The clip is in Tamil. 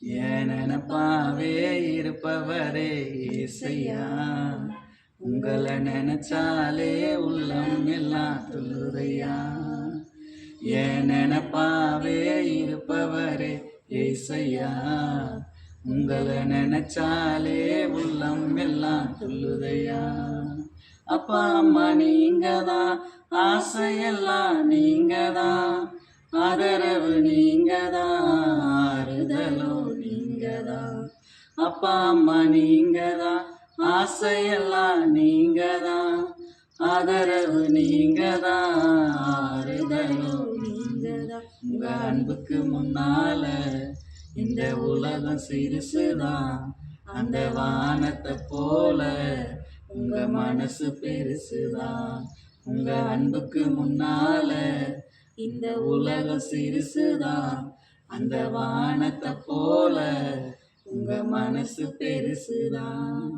என் நினப்பாவே இருப்பவரே ஏசையா, உங்களை நினைச்சாலே உள்ளம் எல்லாம் துள்ளுதையா. என் நினப்பாவே இருப்பவரே ஏசையா, உங்களை நினைச்சாலே உள்ளம் எல்லாம் துள்ளுதையா. அப்பா அம்மா நீங்கதான், ஆசையெல்லாம் நீங்கதான், ஆதரவு நீங்கதான், ஆறுதலோ நீங்கதான். அப்பா அம்மா நீங்கதான், ஆசையெல்லாம் நீங்கதான், ஆதரவு நீங்கதான், ஆறுதலோ நீங்கதான். உங்க அன்புக்கு முன்னால இந்த உலகம் சிறுசுதான், அந்த வானத்தை போல உங்க மனசு பெருசுதான். உங்க அன்புக்கு முன்னால இந்த உலகம் சிறுசுதான், அந்த வானத்தை போல உங்க மனசு பெருசுதான்.